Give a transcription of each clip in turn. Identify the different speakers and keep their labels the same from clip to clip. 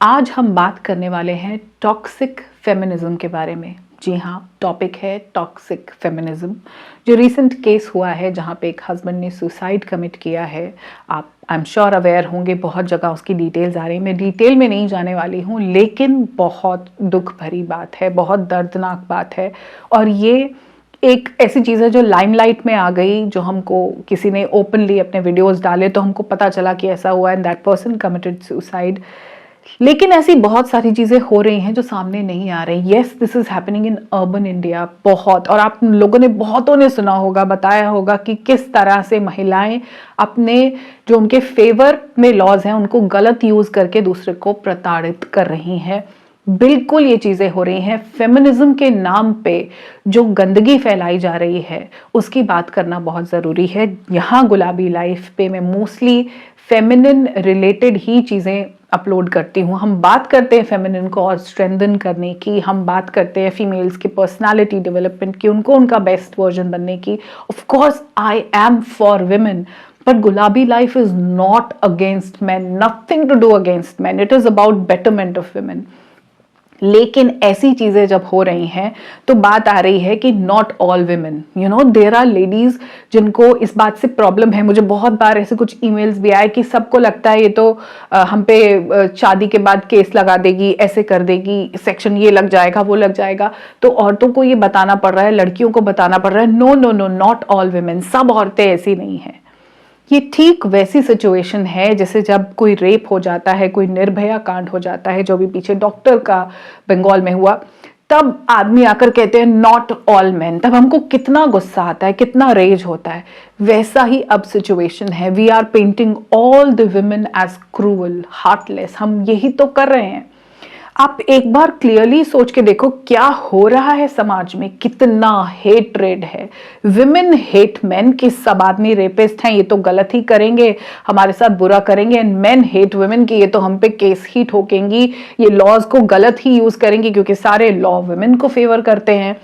Speaker 1: आज हम बात करने वाले हैं टॉक्सिक फेमिनिज्म के बारे में। जी हाँ, टॉपिक है टॉक्सिक फेमिनिज्म। जो रीसेंट केस हुआ है जहाँ पे एक हस्बैंड ने सुसाइड कमिट किया है, आप आई एम श्योर अवेयर होंगे, बहुत जगह उसकी डिटेल्स आ रही हैं। मैं डिटेल में नहीं जाने वाली हूँ, लेकिन बहुत दुख भरी बात है, बहुत दर्दनाक बात है। और ये एक ऐसी चीज़ है जो लाइमलाइट में आ गई, जो हमको किसी ने ओपनली अपने वीडियोस डाले तो हमको पता चला कि ऐसा हुआ and that person committed suicide. लेकिन ऐसी बहुत सारी चीजें हो रही हैं जो सामने नहीं आ रही। Yes, this is happening in urban India बहुत। और आप लोगों ने बहुतों ने सुना होगा, बताया होगा कि किस तरह से महिलाएं अपने जो उनके फेवर में लॉज हैं उनको गलत यूज करके दूसरे को प्रताड़ित कर रही हैं। बिल्कुल ये चीजें हो रही हैं। फेमिनिज्म के नाम पे जो गंदगी फैलाई जा रही है उसकी बात करना बहुत जरूरी है। यहाँ गुलाबी लाइफ पे मैं मोस्टली फेमिनिन रिलेटेड ही चीजें अपलोड करती हूँ। हम बात करते हैं फेमिनिन को और स्ट्रेंथन करने की, हम बात करते हैं फीमेल्स की पर्सनालिटी डेवलपमेंट की, उनको उनका बेस्ट वर्जन बनने की। Of course I am for women, but Gulabi life is not against men, nothing to do against men. It is about betterment of women. लेकिन ऐसी चीजें जब हो रही हैं तो बात आ रही है कि not all women, there are ladies जिनको इस बात से प्रॉब्लम है। मुझे बहुत बार ऐसे कुछ ईमेल्स भी आए कि सबको लगता है ये तो हम पे शादी के बाद केस लगा देगी, ऐसे कर देगी, सेक्शन ये लग जाएगा, वो लग जाएगा। तो औरतों को ये बताना पड़ रहा है, लड़कियों को बताना पड़ रहा है, no no no, not all women, सब औरतें ऐसी नहीं हैं। ये ठीक वैसी सिचुएशन है जैसे जब कोई रेप हो जाता है, कोई निर्भया कांड हो जाता है, जो भी पीछे डॉक्टर का बंगाल में हुआ, तब आदमी आकर कहते हैं नॉट ऑल मेन, तब हमको कितना गुस्सा आता है, कितना रेज होता है। वैसा ही अब सिचुएशन है। We are painting all the women as cruel, heartless. हम यही तो कर रहे हैं। आप एक बार क्लियरली सोच के देखो क्या हो रहा है समाज में, कितना हेट्रेड है। विमेन हेट मेन कि सब आदमी रेपिस्ट हैं, ये तो गलत ही करेंगे, हमारे साथ बुरा करेंगे। एंड मेन हेट वुमेन कि ये तो हम पे केस ही ठोकेंगी, ये लॉज को गलत ही यूज करेंगी, क्योंकि सारे लॉ वुमेन को फेवर करते हैं।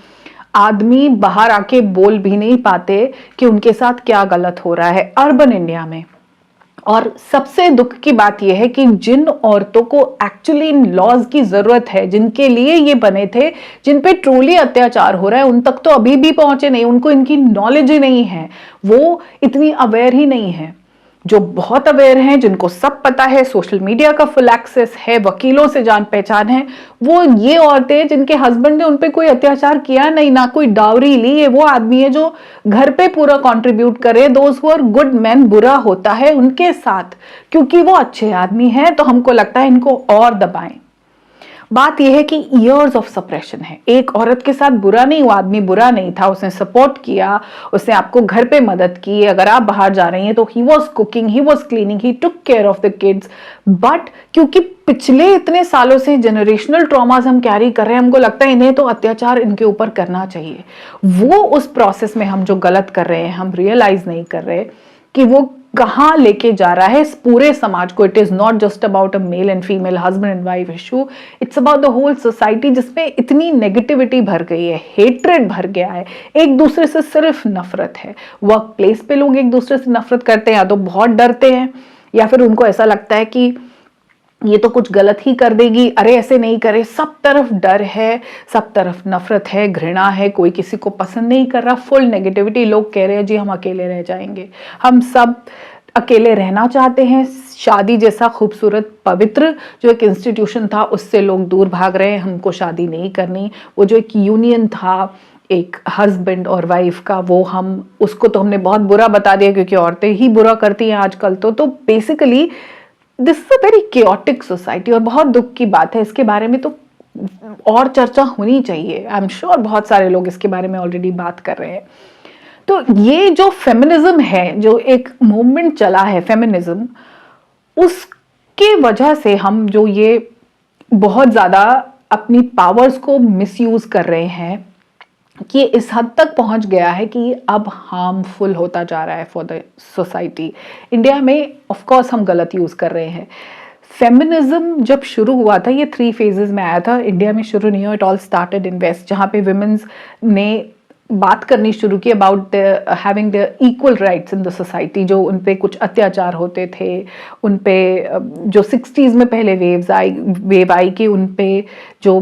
Speaker 1: आदमी बाहर आके बोल भी नहीं पाते कि उनके साथ क्या गलत हो रहा है अर्बन इंडिया में। और सबसे दुख की बात यह है कि जिन औरतों को एक्चुअली इन लॉज की जरूरत है, जिनके लिए ये बने थे, जिन पे ट्रूली अत्याचार हो रहा है, उन तक तो अभी भी पहुंचे नहीं। उनको इनकी नॉलेज ही नहीं है, वो इतनी अवेयर ही नहीं है। जो बहुत अवेयर हैं, जिनको सब पता है, सोशल मीडिया का फुल एक्सेस है, वकीलों से जान पहचान है, वो ये औरतें जिनके हस्बैंड ने उन पे कोई अत्याचार किया नहीं, ना कोई डावरी ली, ये वो आदमी है जो घर पे पूरा कंट्रीब्यूट करे। Those who are good man, बुरा होता है उनके साथ, क्योंकि वो अच्छे आदमी हैं तो हमको लगता है इनको और दबाएं। बात यह है कि ईयर्स ऑफ सप्रेशन है। एक औरत के साथ बुरा नहीं, वो आदमी बुरा नहीं था, उसने सपोर्ट किया, उसने आपको घर पे मदद की। अगर आप बाहर जा रही हैं तो he was cooking, he was cleaning, he took care of the kids. But क्योंकि पिछले इतने सालों से जनरेशनल ट्रॉमास हम कैरी कर रहे हैं, हमको लगता है इन्हें तो अत्याचार इनके ऊपर करना चाहिए। वो उस प्रोसेस में हम जो गलत कर रहे हैं, हम रियलाइज नहीं कर रहे कि वो कहां लेके जा रहा है इस पूरे समाज को। It is not just about a male and female, husband and wife issue, it's about the whole society, जिसमें इतनी नेगेटिविटी भर गई है, हेट्रेड भर गया है, एक दूसरे से सिर्फ नफरत है। वर्क प्लेस पे लोग एक दूसरे से नफरत करते हैं, या तो बहुत डरते हैं, या फिर उनको ऐसा लगता है कि ये तो कुछ गलत ही कर देगी, अरे ऐसे नहीं करे। सब तरफ डर है, सब तरफ नफरत है, घृणा है, कोई किसी को पसंद नहीं कर रहा, फुल नेगेटिविटी। लोग कह रहे हैं जी हम अकेले रह जाएंगे। हम सब अकेले रहना चाहते हैं। शादी जैसा खूबसूरत पवित्र जो एक इंस्टीट्यूशन था, उससे लोग दूर भाग रहे हैं, हमको शादी नहीं करनी। वो जो एक यूनियन था एक हस्बैंड और वाइफ का, वो हम उसको तो हमने बहुत बुरा बता दिया, क्योंकि औरतें ही बुरा करती हैं आजकल। तो basically this is a very chaotic society. और बहुत दुख की बात है, इसके बारे में तो और चर्चा होनी चाहिए। आई एम श्योर बहुत सारे लोग इसके बारे में ऑलरेडी बात कर रहे हैं। तो ये जो फेमिनिज्म है, जो एक मूवमेंट चला है फेमिनिज्म, उसके वजह से हम जो ये बहुत ज्यादा अपनी पावर्स को मिसयूज कर रहे हैं, कि इस हद तक पहुंच गया है कि अब हार्मफुल होता जा रहा है फॉर द सोसाइटी। इंडिया में ऑफ कोर्स हम गलत यूज कर रहे हैं। फेमिनिज्म जब शुरू हुआ था, ये 3 फेजेस में आया था, इंडिया में शुरू नहीं हुआ। It all started in west, जहाँ पे विमेन्स ने बात करनी शुरू की about having the equal rights in the society. जो उन पे कुछ अत्याचार होते थे, उन पे जो 60s में पहले वेव आई कि उन पे जो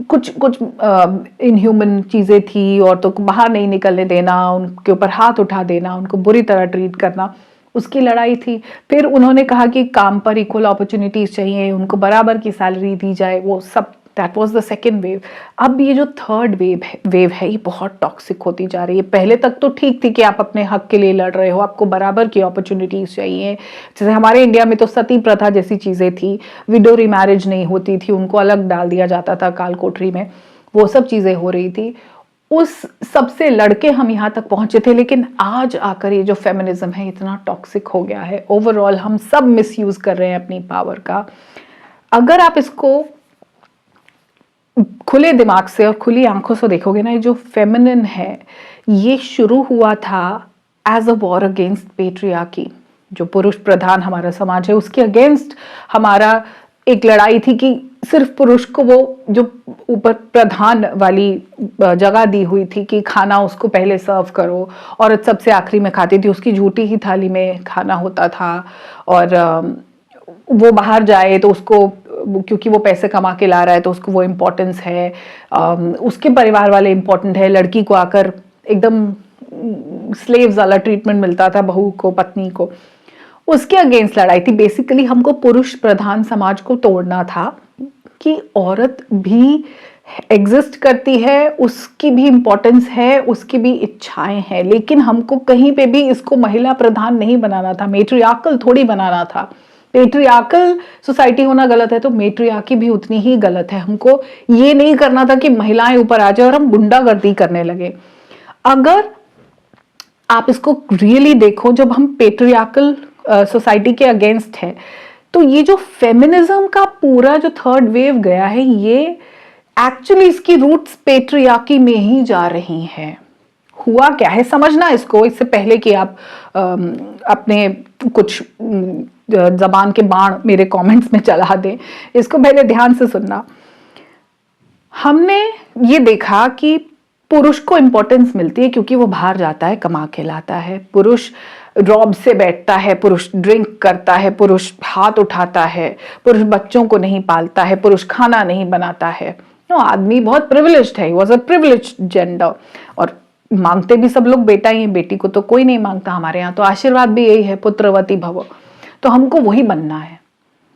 Speaker 1: कुछ कुछ इनह्यूमन चीज़ें थी, औरतों को बाहर नहीं निकलने देना, उनके ऊपर हाथ उठा देना, उनको बुरी तरह ट्रीट करना, उसकी लड़ाई थी। फिर उन्होंने कहा कि काम पर इक्वल अपॉर्चुनिटीज चाहिए, उनको बराबर की सैलरी दी जाए, वो सब। That was the second wave. अब ये जो थर्ड वेव है ये बहुत टॉक्सिक होती जा रही है। पहले तक तो ठीक थी कि आप अपने हक के लिए लड़ रहे हो, आपको बराबर की अपॉर्चुनिटीज चाहिए। जैसे हमारे इंडिया में तो सती प्रथा जैसी चीज़ें थी, विडो रीमैरिज नहीं होती थी, उनको अलग डाल दिया जाता था काल कोठरी में, वो सब चीज़ें हो रही थी। उस सबसे लड़के हम यहाँ तक पहुंचे थे। लेकिन आज आकर ये जो फेमिनिज्म है इतना टॉक्सिक हो गया है, ओवरऑल हम सब मिसयूज कर रहे हैं अपनी पावर का। अगर आप इसको खुले दिमाग से और खुली आंखों से देखोगे ना, ये जो फेमिनिन है ये शुरू हुआ था as a war against patriarchy. जो पुरुष प्रधान हमारा समाज है उसके अगेंस्ट हमारा एक लड़ाई थी कि सिर्फ पुरुष को वो जो ऊपर प्रधान वाली जगह दी हुई थी कि खाना उसको पहले सर्व करो, औरत सबसे आखिरी में खाती थी, उसकी झूठी ही थाली में खाना होता था। और वो बाहर जाए तो उसको, क्योंकि वो पैसे कमा के ला रहा है तो उसको वो इम्पोर्टेंस है, उसके परिवार वाले इम्पोर्टेंट है। लड़की को आकर एकदम स्लेव्स वाला ट्रीटमेंट मिलता था, बहू को, पत्नी को। उसके अगेंस्ट लड़ाई थी। बेसिकली हमको पुरुष प्रधान समाज को तोड़ना था कि औरत भी एग्जिस्ट करती है, उसकी भी इम्पोर्टेंस है, उसकी भी इच्छाएं हैं, लेकिन हमको कहीं पे भी इसको महिला प्रधान नहीं बनाना था, मेट्रियार्कल थोड़ी बनाना था। पेट्रियार्कल सोसाइटी होना गलत है तो मेट्रियार्की भी उतनी ही गलत है। हमको ये नहीं करना था कि महिलाएं ऊपर आ जाए और हम गुंडागर्दी करने लगे। अगर आप इसको रियली देखो, जब हम पेट्रियार्कल सोसाइटी के अगेंस्ट है तो ये जो फेमिनिज्म का पूरा जो थर्ड वेव गया है ये एक्चुअली इसकी रूट्स पेट्रियार्की में ही जा रही हैं। हुआ क्या है समझना इसको, इससे पहले कि आप अपने कुछ जबान के बाण मेरे कमेंट्स में चला दें, इसको पहले ध्यान से सुनना। हमने ये देखा कि पुरुष को इंपॉर्टेंस मिलती है क्योंकि वो बाहर जाता है, कमा के लाता है, पुरुष रॉब से बैठता है, पुरुष ड्रिंक करता है, पुरुष हाथ उठाता है, पुरुष बच्चों को नहीं पालता है, पुरुष खाना नहीं बनाता है। आदमी बहुत प्रिविलेज्ड है, वॉज अ प्रिविलेज्ड जेंडर। और मांगते भी सब लोग बेटा ही है, बेटी को तो कोई नहीं मांगता। हमारे यहाँ तो आशीर्वाद भी यही है, पुत्रवती भव। तो हमको वही बनना है।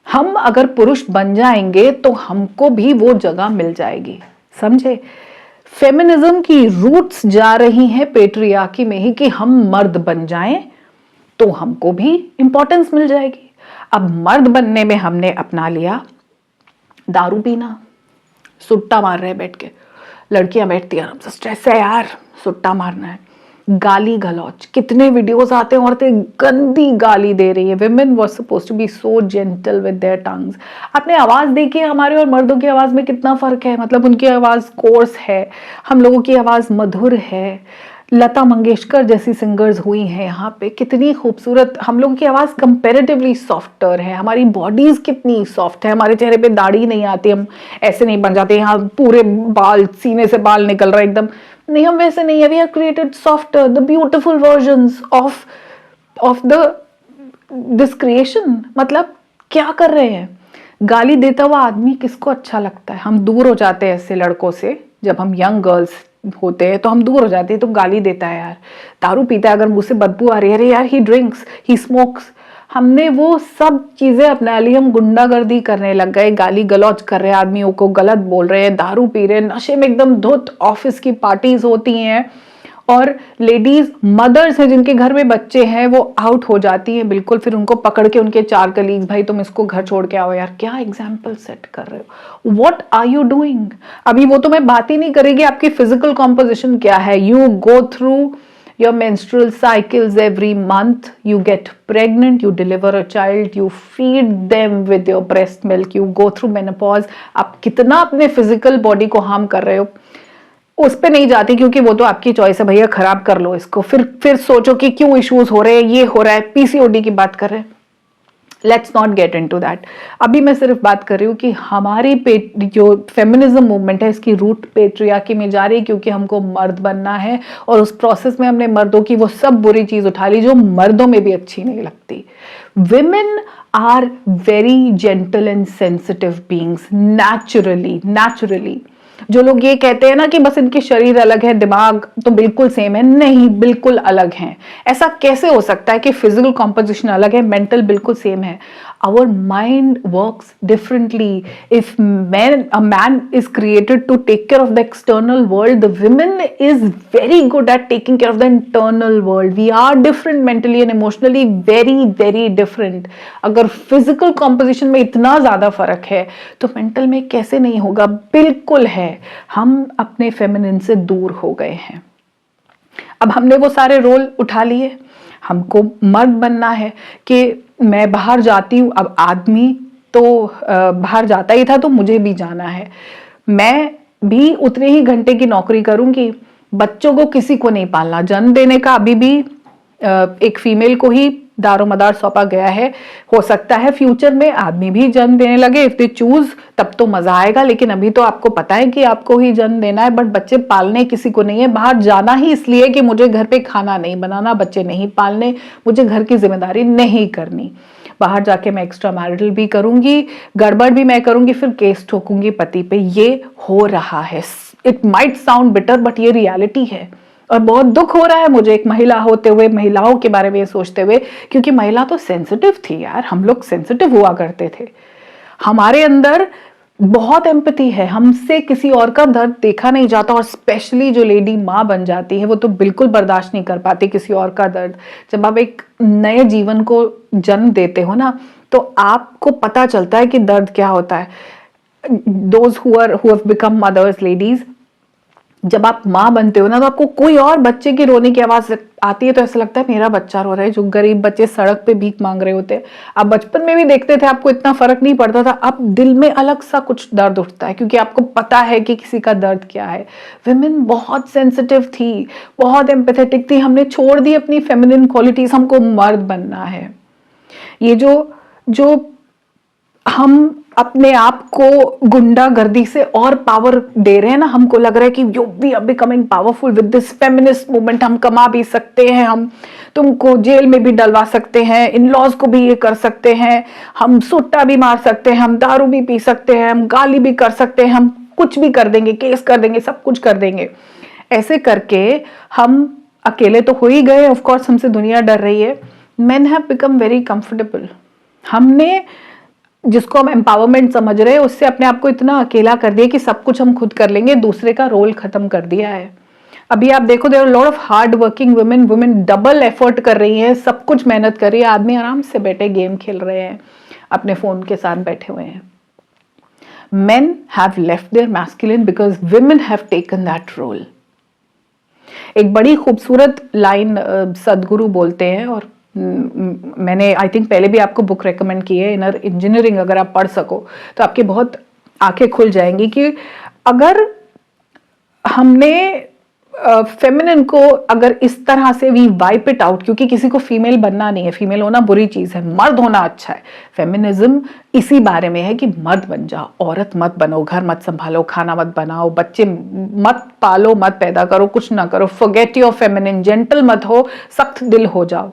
Speaker 1: हम अगर पुरुष बन जाएंगे तो हमको भी वो जगह मिल जाएगी, समझे। फेमिनिज्म की रूट्स जा रही हैं पेट्रियार्की में ही कि हम मर्द बन जाएं तो हमको भी इंपॉर्टेंस मिल जाएगी। अब मर्द बनने में हमने अपना लिया दारू पीना, सुट्टा मार रहे बैठ के, लड़कियां बैठती हैं स्ट्रेस है यार, सुट्टा मारना है, गाली गलौज, कितने वीडियोस आते हैं, औरतें गंदी गाली दे रही है। Women was supposed to be so gentle with their tongues. आपने आवाज देखी हमारे और मर्दों की आवाज में कितना फर्क है। मतलब उनकी आवाज कोर्स है, हम लोगों की आवाज मधुर है। लता मंगेशकर जैसी सिंगर्स हुई हैं यहाँ पे, कितनी खूबसूरत। हम लोगों की आवाज़ कंपैरेटिवली सॉफ्टर है, हमारी बॉडीज कितनी सॉफ्ट है, हमारे चेहरे पे दाढ़ी नहीं आती, हम ऐसे नहीं बन जाते यहाँ पूरे बाल, सीने से बाल निकल रहा है एकदम, नहीं, हम वैसे नहीं है। We are created softer, the beautiful versions of the this creation. मतलब क्या कर रहे हैं। गाली देता हुआ आदमी किसको अच्छा लगता है। हम दूर हो जाते हैं ऐसे लड़कों से, जब हम यंग गर्ल्स होते हैं तो हम दूर हो जाते हैं। तो गाली देता है यार, दारू पीता है, अगर मुंह से बदबू आ रही है, अरे यार ही ड्रिंक्स, ही स्मोक्स। हमने वो सब चीजें अपना ली, हम गुंडागर्दी करने लग गए, गाली गलौज कर रहे हैं, आदमियों को गलत बोल रहे हैं, दारू पी रहे हैं, नशे में एकदम धुत। ऑफिस की पार्टीज होती हैं और लेडीज मदर्स हैं जिनके घर में बच्चे हैं, वो आउट हो जाती हैं बिल्कुल। फिर उनको पकड़ के उनके 4 कलीग्स, भाई तुम इसको घर छोड़ के आओ यार। क्या एग्जाम्पल सेट कर रहे हो, व्हाट आर यू डूइंग। अभी वो तो मैं बात ही नहीं करेगी आपकी फिजिकल कॉम्पोजिशन क्या है। You go through your menstrual cycles every month, you get pregnant, you deliver a child, you feed them with your breast milk, you go through menopause। आप कितना अपने फिजिकल बॉडी को हार्म कर रहे हो, उस पे नहीं जाती क्योंकि वो तो आपकी चॉइस है, भैया खराब कर लो इसको। फिर सोचो कि क्यों इश्यूज हो रहे हैं, ये हो रहा है, पीसीओडी की बात कर रहे हैं। Let's not get into that. अभी मैं सिर्फ बात कर रही हूँ कि हमारी जो फेमिनिज्म मूवमेंट है इसकी रूट पेट्रियार्की में जा रही है, क्योंकि हमको मर्द बनना है और उस प्रोसेस में हमने मर्दों की वो सब बुरी चीज उठा ली जो मर्दों में भी अच्छी नहीं लगती। Women are very gentle and sensitive beings naturally. जो लोग ये कहते हैं ना कि बस इनके शरीर अलग है, दिमाग तो बिल्कुल सेम है, नहीं, बिल्कुल अलग हैं। ऐसा कैसे हो सकता है कि फिजिकल कॉम्पोजिशन अलग है, मेंटल बिल्कुल सेम है? Our mind works differently. If a man is created to take care of the external world, the woman is very good at taking care of the internal world. We are different mentally and emotionally, very different. अगर physical composition में इतना ज़्यादा फर्क है तो mental में कैसे नहीं होगा? बिल्कुल है। हम अपने feminine से दूर हो गए हैं। अब हमने वो सारे रोल उठा लिए, हमको मर्द बनना है कि मैं बाहर जाती हूँ। अब आदमी तो बाहर जाता ही था तो मुझे भी जाना है, मैं भी उतने ही घंटे की नौकरी करूंगी। बच्चों को किसी को नहीं पालना, जन्म देने का अभी भी एक फीमेल को ही दारोमदार सौंपा गया है। हो सकता है फ्यूचर में आदमी भी जन्म देने लगे, इफ दे चूज, तब तो मजा आएगा, लेकिन अभी तो आपको पता है कि आपको ही जन्म देना है। बट बच्चे पालने किसी को नहीं है, बाहर जाना ही इसलिए कि मुझे घर पे खाना नहीं बनाना, बच्चे नहीं पालने, मुझे घर की जिम्मेदारी नहीं करनी। बाहर जाके मैं एक्स्ट्रा मैरिटल भी करूंगी, गड़बड़ भी मैं करूंगी, फिर केस ठोकूंगी पति पे। ये हो रहा है। It might sound bitter but ये रियलिटी है और बहुत दुख हो रहा है मुझे एक महिला होते हुए, महिलाओं के बारे में सोचते हुए, क्योंकि महिला तो सेंसिटिव थी यार, हम लोग सेंसिटिव हुआ करते थे। हमारे अंदर बहुत एम्पैथी है, हमसे किसी और का दर्द देखा नहीं जाता, और स्पेशली जो लेडी माँ बन जाती है वो तो बिल्कुल बर्दाश्त नहीं कर पाती किसी और का दर्द। जब आप एक नए जीवन को जन्म देते हो ना, तो आपको पता चलता है कि दर्द क्या होता है। Those who have become mothers, ladies, जब आप माँ बनते हो ना, तो आपको कोई और बच्चे की रोने की आवाज आती है तो ऐसा लगता है मेरा बच्चा रो रहा है। जो गरीब बच्चे सड़क पे भीख मांग रहे होते हैं, आप बचपन में भी देखते थे, आपको इतना फर्क नहीं पड़ता था। अब दिल में अलग सा कुछ दर्द उठता है, क्योंकि आपको पता है कि किसी का दर्द क्या है। विमेन बहुत सेंसिटिव थी, बहुत एम्पैथेटिक थी। हमने छोड़ दी अपनी फेमिनिन क्वालिटीज, हमको मर्द बनना है। ये जो हम अपने आप को गुंडागर्दी से और पावर दे रहे हैं ना, हमको लग रहा है कि you we are becoming powerful with this feminist movement, हम कमा भी सकते हैं, हम तुमको जेल में भी डलवा सकते हैं, इन लॉज को भी ये कर सकते हैं, हम सुट्टा भी मार सकते हैं, हम दारू भी पी सकते हैं, हम गाली भी कर सकते हैं, हम कुछ भी कर देंगे, केस कर देंगे, सब कुछ कर देंगे। ऐसे करके हम अकेले तो हो ही गए, ऑफ कोर्स हमसे दुनिया डर रही है। Men have become very comfortable. हमने जिसको हम एम्पावरमेंट समझ रहे हैं, उससे अपने आप को इतना अकेला कर दिया कि सब कुछ हम खुद कर लेंगे, दूसरे का रोल खत्म कर दिया है। अभी आप देखो, there are lot of hard working women double effort कर रही हैं, सब कुछ मेहनत कर रही है। आदमी आराम से बैठे गेम खेल रहे हैं, अपने फोन के साथ बैठे हुए हैं। Men have left their masculine because women have taken that role. एक बड़ी खूबसूरत लाइन सदगुरु बोलते हैं, और मैंने आई थिंक पहले भी आपको बुक रेकमेंड की है, इनर इंजीनियरिंग। अगर आप पढ़ सको तो आपकी बहुत आंखें खुल जाएंगी कि अगर हमने फेमिनिन को अगर इस तरह से वी वाइप इट आउट, क्योंकि किसी को फीमेल बनना नहीं है, फीमेल होना बुरी चीज है, मर्द होना अच्छा है। फेमिनिज्म इसी बारे में है कि मर्द बन जाओ, औरत मत बनो, घर मत संभालो, खाना मत बनाओ, बच्चे मत पालो, मत पैदा करो, कुछ ना करो, फॉरगेट योर फेमिनिन, जेंटल मत हो, सख्त दिल हो जाओ।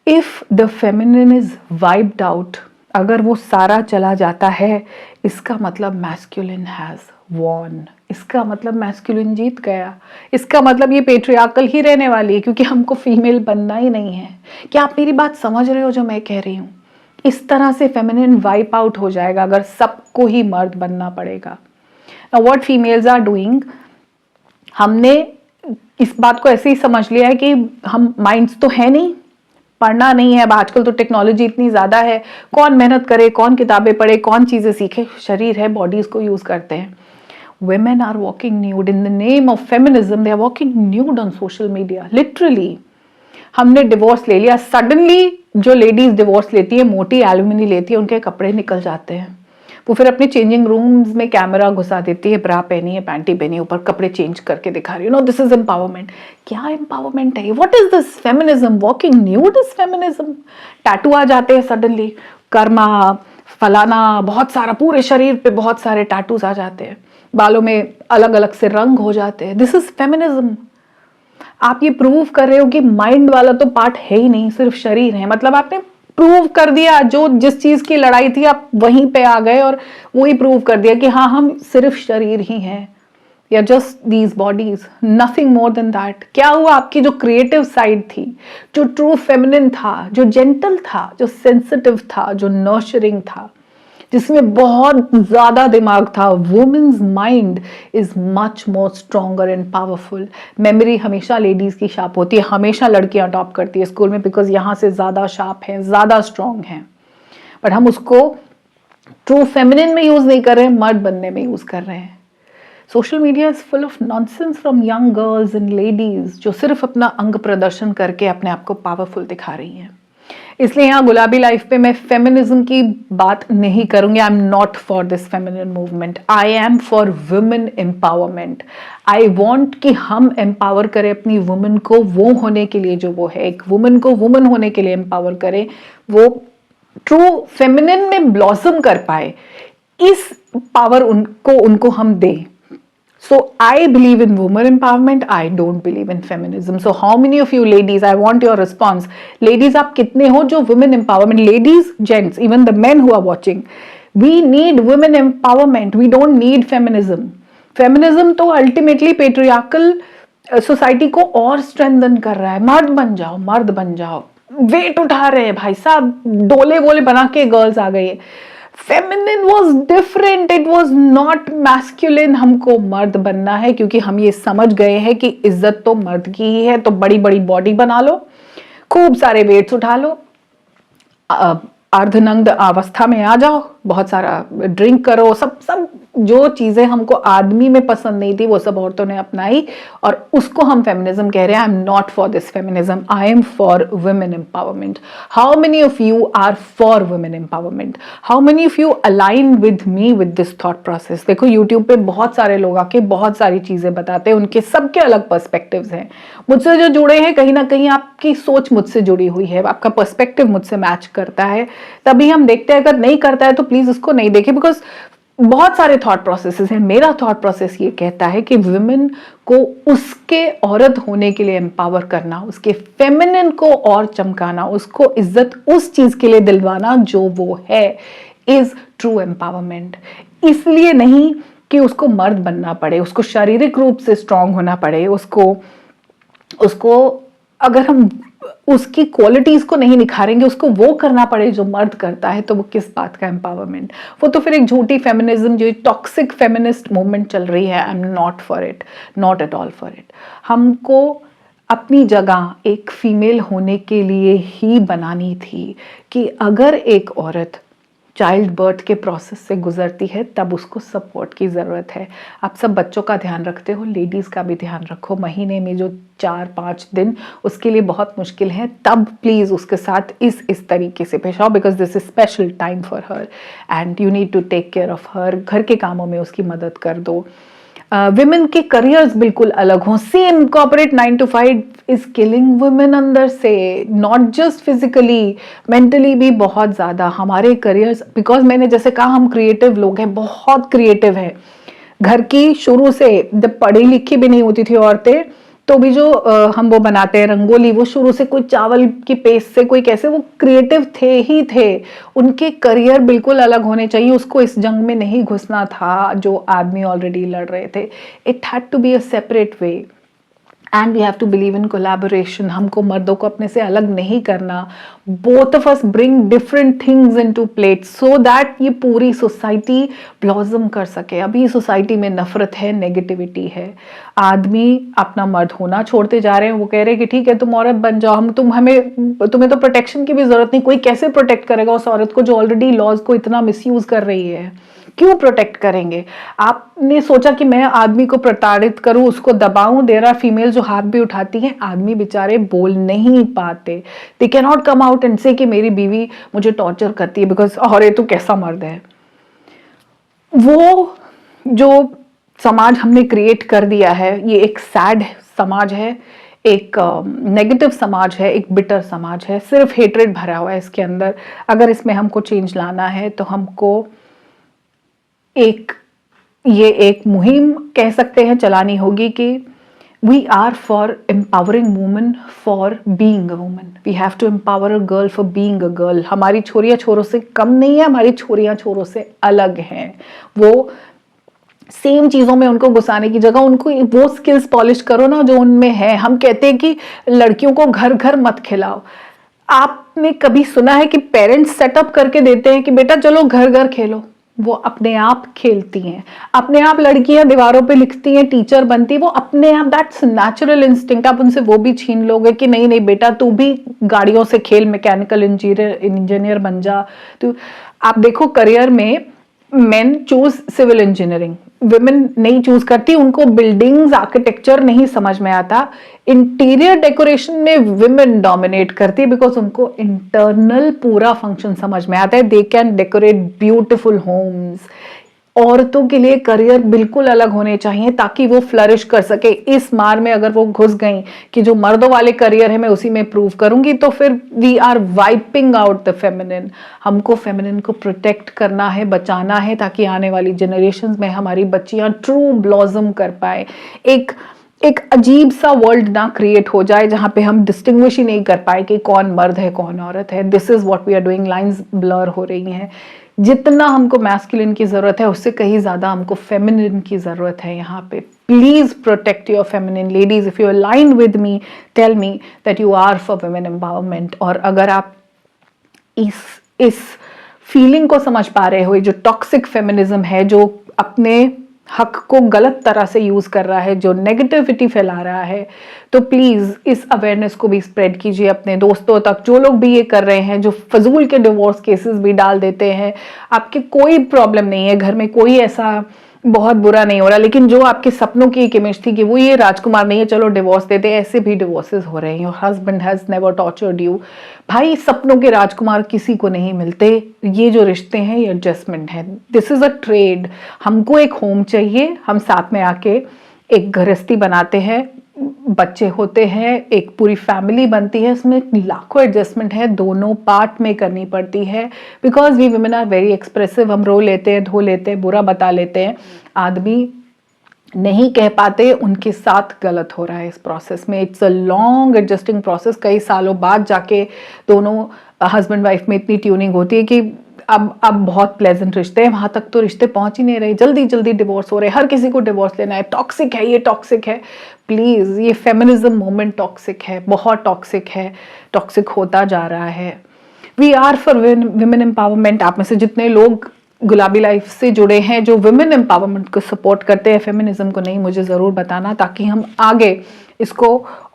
Speaker 1: If the feminine is wiped out, अगर वो सारा चला जाता है, इसका मतलब मैस्कुलिन हैज वॉन, इसका मतलब मैस्कुलिन जीत गया, इसका मतलब ये पेट्रियार्कल ही रहने वाली है, क्योंकि हमको फीमेल बनना ही नहीं है। क्या आप मेरी बात समझ रहे हो जो मैं कह रही हूँ? इस तरह से फेमिनिन वाइप आउट हो जाएगा अगर सबको ही मर्द बनना पड़ेगा। Now what females are doing, हमने इस बात को ऐसे ही समझ लिया है कि हम माइंड्स तो है नहीं, पढ़ना नहीं है। अब आजकल तो टेक्नोलॉजी इतनी ज्यादा है, कौन मेहनत करे, कौन किताबें पढ़े, कौन चीजें सीखे, शरीर है, बॉडीज को यूज करते हैं। Women are walking nude in the name of feminism. They are walking nude on social media. Literally. हमने डिवोर्स ले लिया, सडनली जो लेडीज डिवोर्स लेती है, मोटी एल्यूमिनी लेती है, उनके कपड़े निकल जाते हैं। वो फिर अपने चेंजिंग रूम्स में कैमरा घुसा देती है, ब्रा पहनी है, पैंटी पहनी है, ऊपर कपड़े चेंज करके दिखा रही है, दिस इज एम्पावरमेंट। क्या एम्पावरमेंट है? What is this feminism? Walking nude is feminism? Tattoo आ जाते हैं सडनली, कर्मा फलाना, बहुत सारा, पूरे शरीर पे बहुत सारे टैटूज आ जाते हैं, बालों में अलग अलग से रंग हो जाते हैं। This is feminism. आप ये प्रूव कर रहे हो कि माइंड वाला तो पार्ट है ही नहीं, सिर्फ शरीर है। मतलब आपने प्रूव कर दिया, जो जिस चीज की लड़ाई थी आप वहीं पे आ गए और वही प्रूव कर दिया कि हाँ, हम सिर्फ शरीर ही हैं, या just these bodies, nothing more than that. क्या हुआ? आपकी जो क्रिएटिव साइड थी, जो ट्रू फेमिनिन था, जो जेंटल था, जो सेंसिटिव था, जो नर्चरिंग था, जिसमें बहुत ज्यादा दिमाग था, women's mind is much more stronger and powerful. Memory हमेशा लेडीज की शार्प होती है, हमेशा लड़कियां टॉप करती है स्कूल में, बिकॉज यहाँ से ज्यादा शार्प है, ज्यादा स्ट्रॉन्ग है। बट हम उसको ट्रू फेमिनिन में यूज नहीं कर रहे हैं, मर्द बनने में यूज कर रहे हैं। Social media is full of nonsense from young girls and ladies, जो सिर्फ अपना अंग प्रदर्शन करके अपने आप को पावरफुल दिखा रही हैं। इसलिए यहाँ गुलाबी लाइफ पे मैं फेमिनिज्म की बात नहीं करूंगी। आई am not for this feminine movement, I am for women empowerment. I want कि हम एम्पावर करें अपनी वुमेन को, वो होने के लिए जो वो है, एक वुमेन को वुमेन होने के लिए एम्पावर करें, वो ट्रू फेमिनिन में ब्लॉसम कर पाए, इस पावर उनको हम दें। So I believe in women empowerment. I don't believe in feminism. So how many of you ladies, I want your response. Ladies, आप कितने हो जो women empowerment? Ladies, gents, even the men who are watching, we need women empowerment. We don't need feminism. Feminism तो ultimately patriarchal society को और strengthen कर रहा है। मर्द बन जाओ, मर्द बन जाओ। वेट उठा रहे हैं भाई साहब, डोले वोले बना के गर्ल्स आ गई है। Feminine was different, it was not masculine. हमको मर्द बनना है क्योंकि हम ये समझ गए हैं कि इज्जत तो मर्द की ही है। तो बड़ी बड़ी बॉडी बना लो, खूब सारे वेट्स उठा लो, अर्धनग्न अवस्था में आ जाओ, बहुत सारा ड्रिंक करो, सब सब जो चीजें हमको आदमी में पसंद नहीं थी वो सब औरतों ने अपनाई, और उसको हम फेमिनिज्म कह रहे हैं। I am not for this feminism, I am for women empowerment. How many of you are for women empowerment? How many of you align with me with this thought process? देखो YouTube पे बहुत सारे लोग आके बहुत सारी चीजें बताते हैं, उनके सबके अलग पर्सपेक्टिव्स हैं। मुझसे जो जुड़े हैं, कहीं ना कहीं आपकी सोच मुझसे जुड़ी हुई है, आपका पर्सपेक्टिव मुझसे मैच करता है, तभी हम देखते हैं। अगर नहीं करता है तो प्लीज उसको नहीं देखें, बिकॉज बहुत सारे थॉट प्रोसेसेस हैं। मेरा थॉट प्रोसेस ये कहता है कि वुमेन को उसके औरत होने के लिए एम्पावर करना, उसके फेमिनिन को और चमकाना, उसको इज्जत उस चीज के लिए दिलवाना जो वो है, इज ट्रू एम्पावरमेंट। इसलिए नहीं कि उसको मर्द बनना पड़े, उसको शारीरिक रूप से स्ट्रांग होना पड़े, उसको अगर हम उसकी क्वालिटीज को नहीं निखारेंगे, उसको वो करना पड़े जो मर्द करता है, तो वो किस बात का एम्पावरमेंट? वो तो फिर एक झूठी फेमिनिज्म, जो टॉक्सिक फेमिनिस्ट मूवमेंट चल रही है। आई am not for it, not at all for it. हमको अपनी जगह एक फीमेल होने के लिए ही बनानी थी कि अगर एक औरत चाइल्ड बर्थ के प्रोसेस से गुजरती है तब उसको सपोर्ट की ज़रूरत है। आप सब बच्चों का ध्यान रखते हो, लेडीज़ का भी ध्यान रखो। महीने में जो 4-5 दिन उसके लिए बहुत मुश्किल है, तब प्लीज़ उसके साथ इस तरीके से पेश आओ, because this is special time for her and you need to take care of her. घर के कामों में उसकी मदद कर दो। विमेन के करियर्स बिल्कुल अलग हों। Same corporate 9 to 5 is killing women अंदर से, नॉट जस्ट फिजिकली, मेंटली भी बहुत ज़्यादा। हमारे करियर्स, बिकॉज मैंने जैसे कहा, हम क्रिएटिव लोग हैं, बहुत क्रिएटिव हैं। घर की शुरू से, जब पढ़ी लिखी भी नहीं होती थी औरतें, तो भी जो हम वो बनाते हैं रंगोली, वो शुरू से कोई चावल की पेस्ट से, कोई कैसे, वो क्रिएटिव थे ही थे। उनके करियर बिल्कुल अलग होने चाहिए। उसको इस जंग में नहीं घुसना था जो आदमी ऑलरेडी लड़ रहे थे। It had to be a separate way and we have to believe in collaboration. हमको मर्दों को अपने से अलग नहीं करना। Both of us bring different things into plate so that ये पूरी सोसाइटी ब्लॉसम कर सके। अभी सोसाइटी में नफरत है, नेगेटिविटी है। आदमी अपना मर्द होना छोड़ते जा रहे हैं। वो कह रहे हैं कि ठीक है, तुम औरत बन जाओ, तुम्हें तो प्रोटेक्शन की भी जरूरत नहीं। कोई कैसे प्रोटेक्ट करेगा उस औरत को जो ऑलरेडी लॉज को इतना मिसयूज कर रही है? क्यों प्रोटेक्ट करेंगे? आपने सोचा कि मैं आदमी को प्रताड़ित करूं, उसको दबाऊं? देयर आर फीमेल जो हाथ भी उठाती हैं। आदमी बेचारे बोल नहीं पाते, they can not come out and से कि मेरी बीवी मुझे टॉर्चर करती है बिकॉज, और ये तो कैसा मर्द है। वो जो समाज हमने क्रिएट कर दिया है, ये एक सैड समाज है, एक नेगेटिव समाज है, एक बिटर समाज है, सिर्फ हेट्रेड भरा हुआ है इसके अंदर। अगर इसमें हमको चेंज लाना है तो हमको ये एक मुहिम कह सकते हैं चलानी होगी कि we are for empowering women for being a women. We have to empower a girl for being a girl. हमारी छोरियां छोरों से कम नहीं है, हमारी छोरियां छोरों से अलग हैं। वो सेम चीजों में उनको घुसाने की जगह उनको वो स्किल्स पॉलिश करो ना जो उनमें है। हम कहते हैं कि लड़कियों को घर घर मत खिलाओ। आपने कभी सुना है कि पेरेंट्स सेटअप करके देते हैं कि बेटा चलो घर घर खेलो? वो अपने आप खेलती हैं, अपने आप लड़कियां दीवारों पे लिखती हैं, टीचर बनती, वो अपने आप, दैट्स नेचुरल इंस्टिंक्ट। आप उनसे वो भी छीन लोगे कि नहीं नहीं बेटा तू भी गाड़ियों से खेल, मैकेनिकल इंजीनियर बन जा तू। आप देखो करियर में men choose civil engineering, women नहीं चूज करती, उनको बिल्डिंग्स आर्किटेक्चर नहीं समझ में आता। इंटीरियर डेकोरेशन में विमेन डोमिनेट करती है बिकॉज उनको इंटरनल पूरा फंक्शन समझ में आता है। They can decorate beautiful homes. औरतों के लिए करियर बिल्कुल अलग होने चाहिए ताकि वो फ्लरिश कर सके। इस मार में अगर वो घुस गई कि जो मर्दों वाले करियर है मैं उसी में प्रूव करूंगी तो फिर we are wiping out the feminine. हमको फेमिनिन को प्रोटेक्ट करना है, बचाना है ताकि आने वाली जनरेशन में हमारी बच्चियां ट्रू ब्लॉसम कर पाए। एक अजीब सा वर्ल्ड ना क्रिएट हो जाए जहां पे हम डिस्टिंग्विश ही नहीं कर पाए कि कौन मर्द है कौन औरत है। This is what we are doing. Lines blur हो रही हैं। जितना हमको मैस्कुलिन की जरूरत है उससे कहीं ज्यादा हमको फेमिनिन की जरूरत है यहाँ पे। Please protect your feminine ladies. If you align with me, tell me that you are for women empowerment. और अगर आप इस फीलिंग को समझ पा रहे हो, जो टॉक्सिक फेमिनिज्म है, जो अपने हक को गलत तरह से यूज कर रहा है, जो नेगेटिविटी फैला रहा है, तो प्लीज इस अवेयरनेस को भी स्प्रेड कीजिए अपने दोस्तों तक। जो लोग भी ये कर रहे हैं, जो फजूल के डिवोर्स केसेस भी डाल देते हैं, आपके कोई प्रॉब्लम नहीं है, घर में कोई ऐसा बहुत बुरा नहीं हो रहा, लेकिन जो आपके सपनों की एक इमेज थी कि वो ये राजकुमार नहीं है चलो डिवोर्स देते, ऐसे भी डिवोर्सेस हो रहे हैं। Your husband has never tortured you. भाई सपनों के राजकुमार किसी को नहीं मिलते। ये जो रिश्ते हैं ये एडजस्टमेंट है। This is a trade. हमको एक होम चाहिए, हम साथ में आके एक गृहस्थी बनाते हैं, बच्चे होते हैं, एक पूरी फैमिली बनती है। इसमें लाखों एडजस्टमेंट है, दोनों पार्ट में करनी पड़ती है। Because we women are very expressive. हम रो लेते हैं, धो लेते हैं, बुरा बता लेते हैं। आदमी नहीं कह पाते, उनके साथ गलत हो रहा है इस प्रोसेस में। It's a long adjusting process. कई सालों बाद जाके दोनों हस्बैंड वाइफ में इतनी ट्यूनिंग होती है कि अब बहुत प्लेजेंट रिश्ते हैं। वहां तक तो रिश्ते पहुंच ही नहीं रहे, जल्दी जल्दी डिवोर्स हो रहे हैं। हर किसी को डिवोर्स लेना है। टॉक्सिक है, ये टॉक्सिक है। प्लीज, ये फेमिनिज्म मूवमेंट टॉक्सिक है, बहुत टॉक्सिक है, टॉक्सिक होता जा रहा है। We are for women empowerment. आप में से जितने लोग गुलाबी लाइफ से जुड़े हैं, जो विमेन एम्पावरमेंट को सपोर्ट करते हैं, फेमिनिज्म को नहीं, मुझे जरूर बताना ताकि हम आगे इसको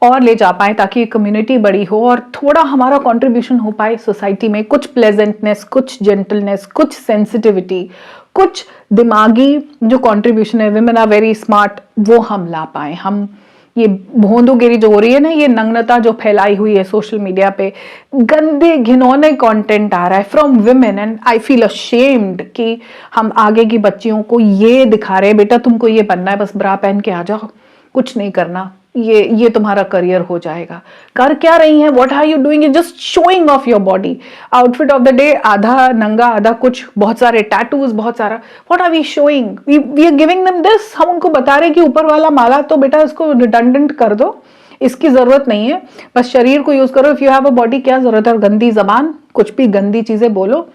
Speaker 1: और ले जा पाए, ताकि कम्युनिटी बड़ी हो और थोड़ा हमारा कंट्रीब्यूशन हो पाए सोसाइटी में। कुछ प्लेजेंटनेस, कुछ जेंटलनेस, कुछ सेंसिटिविटी, कुछ दिमागी जो कंट्रीब्यूशन है, विमेन आर वेरी स्मार्ट, वो हम ला पाए। हम ये भोंदूगिरी जो हो रही है ना, ये नग्नता जो फैलाई हुई है सोशल मीडिया पे, गंदे घिनौने कंटेंट आ रहा है from women, and I feel ashamed कि हम आगे की बच्चियों को ये दिखा रहे हैं, बेटा तुमको ये बनना है, बस ब्रा पहन के आ जाओ, कुछ नहीं करना, ये तुम्हारा करियर हो जाएगा। कर क्या रही हैं? What are you doing? Just showing off your body. Outfit of the day आधा नंगा, आधा कुछ, बहुत सारे टैटूज, बहुत सारा। What are we showing? We are giving them this. हम उनको बता रहे कि ऊपर वाला माला तो बेटा इसको रिडंडेंट कर दो, इसकी जरूरत नहीं है, बस शरीर को यूज करो। If you have a body, क्या जरूरत है? और गंदी जबान, कुछ भी गंदी चीजें बोलो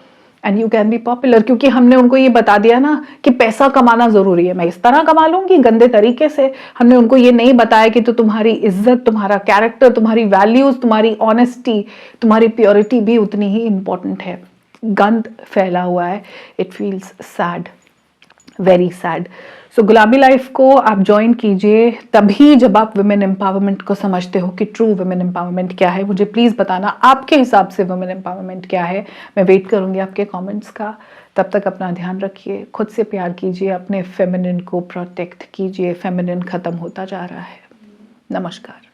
Speaker 1: and you can be popular. क्योंकि हमने उनको ये बता दिया ना कि पैसा कमाना जरूरी है, मैं इस तरह कमा लूंगी गंदे तरीके से। हमने उनको ये नहीं बताया कि तो तुम्हारी इज्जत, तुम्हारा कैरेक्टर, तुम्हारी वैल्यूज, तुम्हारी ऑनेस्टी, तुम्हारी प्योरिटी भी उतनी ही इंपॉर्टेंट है। गंद फैला हुआ है। It feels sad, very sad. So गुलाबी लाइफ को आप ज्वाइन कीजिए तभी जब आप वुमेन एम्पावरमेंट को समझते हो कि ट्रू वुमेन एम्पावरमेंट क्या है। मुझे प्लीज बताना आपके हिसाब से वुमेन एम्पावरमेंट क्या है। मैं वेट करूंगी आपके कमेंट्स का। तब तक अपना ध्यान रखिए, खुद से प्यार कीजिए, अपने फेमिनिन को प्रोटेक्ट कीजिए। फेमिनिन खत्म होता जा रहा है। नमस्कार।